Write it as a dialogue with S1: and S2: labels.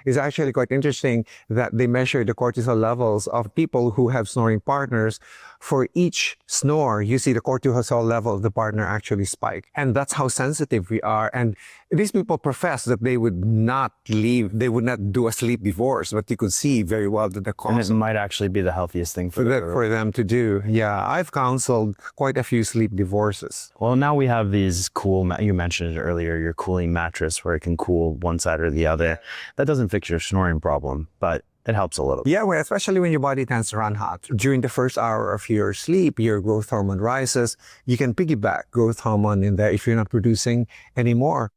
S1: It's actually quite interesting that they measure the cortisol levels of people who have snoring partners. For each snore, you see the cortisol level of the partner actually spike. And that's how sensitive we are. And these people profess that they would not do a sleep divorce, but you could see very well that the
S2: And
S1: cause
S2: it might actually be the healthiest thing for
S1: them to do. Yeah, I've counseled quite a few sleep divorces.
S2: Well, now we have these cool, you mentioned it earlier, your cooling mattress where it can cool one side or the other. That doesn't fix your snoring problem, but it helps a little.
S1: Yeah, well, especially when your body tends to run hot. During the first hour of your sleep, your growth hormone rises. You can piggyback growth hormone in there if you're not producing anymore.